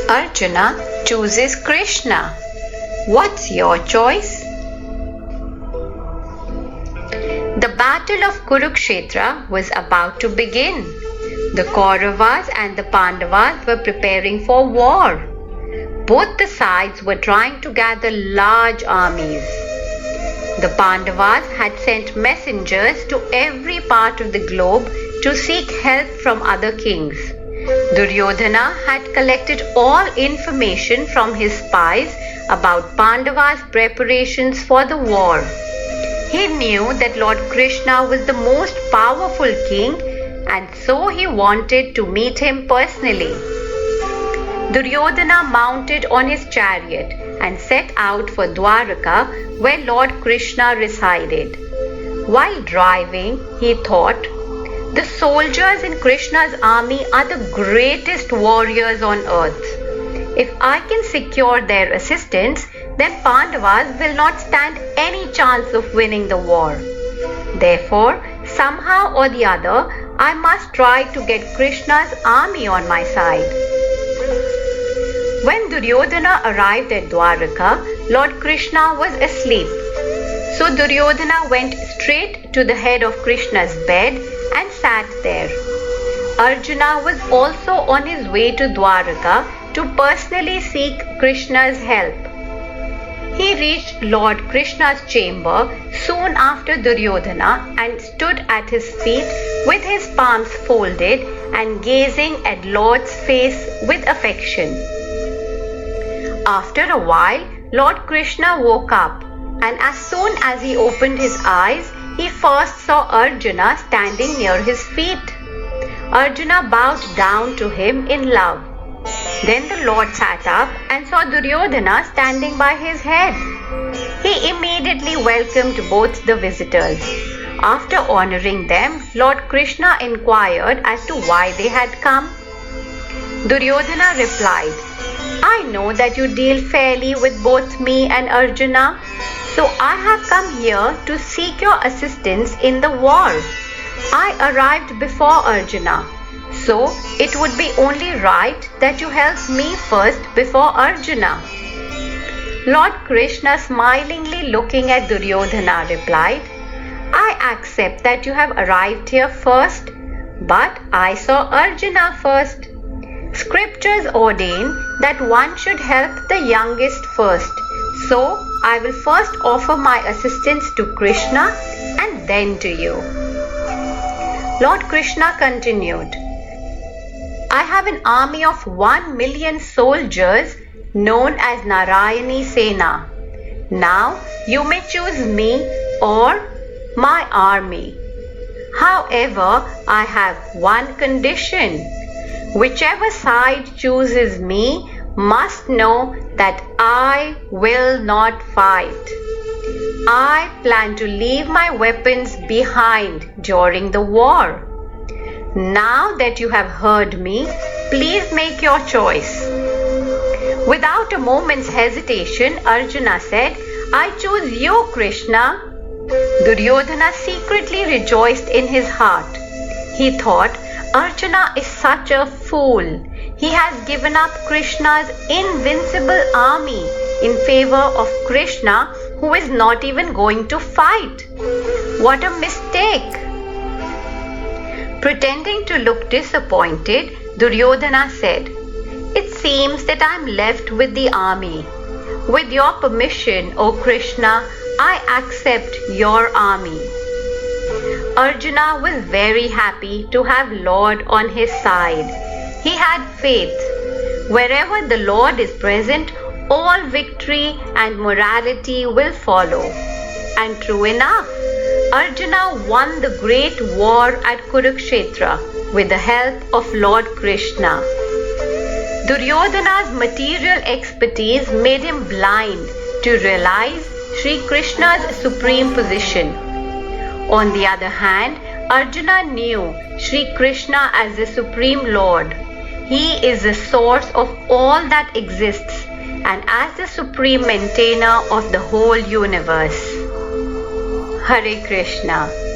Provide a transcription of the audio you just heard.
Arjuna chooses Krishna. What's your choice? The battle of Kurukshetra was about to begin. The Kauravas and the Pandavas were preparing for war. Both the sides were trying to gather large armies. The Pandavas had sent messengers to every part of the globe to seek help from other kings. Duryodhana had collected all information from his spies about Pandavas' preparations for the war. He knew that Lord Krishna was the most powerful king, and so he wanted to meet him personally. Duryodhana mounted on his chariot and set out for Dwaraka, where Lord Krishna resided. While driving, he thought, the soldiers in Krishna's army are the greatest warriors on earth. If I can secure their assistance, then Pandavas will not stand any chance of winning the war. Therefore, somehow or the other, I must try to get Krishna's army on my side. When Duryodhana arrived at Dwaraka, Lord Krishna was asleep. So Duryodhana went straight to the head of Krishna's bed and sat there. Arjuna was also on his way to Dwaraka to personally seek Krishna's help. He reached Lord Krishna's chamber soon after Duryodhana and stood at his feet with his palms folded and gazing at Lord's face with affection. After a while, Lord Krishna woke up, and as soon as he opened his eyes, he first saw Arjuna standing near his feet. Arjuna bowed down to him in love. Then the Lord sat up and saw Duryodhana standing by his head. He immediately welcomed both the visitors. After honoring them, Lord Krishna inquired as to why they had come. Duryodhana replied, I know that you deal fairly with both me and Arjuna, so I have come here to seek your assistance in the war. I arrived before Arjuna, so it would be only right that you help me first before Arjuna. Lord Krishna, smilingly looking at Duryodhana, replied, I accept that you have arrived here first, but I saw Arjuna first. Scriptures ordain that one should help the youngest first, so I will first offer my assistance to Krishna and then to you. Lord Krishna continued, I have an army of 1 million soldiers known as Narayani Sena. Now you may choose me or my army. However, I have one condition. Whichever side chooses me must know that I will not fight. I plan to leave my weapons behind during the war. Now that you have heard me, please make your choice. Without a moment's hesitation, Arjuna said, I choose you, Krishna. Duryodhana secretly rejoiced in his heart. He thought, Arjuna is such a fool. He has given up Krishna's invincible army in favor of Krishna, who is not even going to fight. What a mistake! Pretending to look disappointed, Duryodhana said, It seems that I am left with the army. With your permission, O Krishna, I accept your army. Arjuna was very happy to have Lord on his side. He had faith. Wherever the Lord is present, all victory and morality will follow. And true enough, Arjuna won the great war at Kurukshetra with the help of Lord Krishna. Duryodhana's material expertise made him blind to realize Sri Krishna's supreme position. On the other hand, Arjuna knew Sri Krishna as the Supreme Lord. He is the source of all that exists and as the supreme maintainer of the whole universe. Hare Krishna.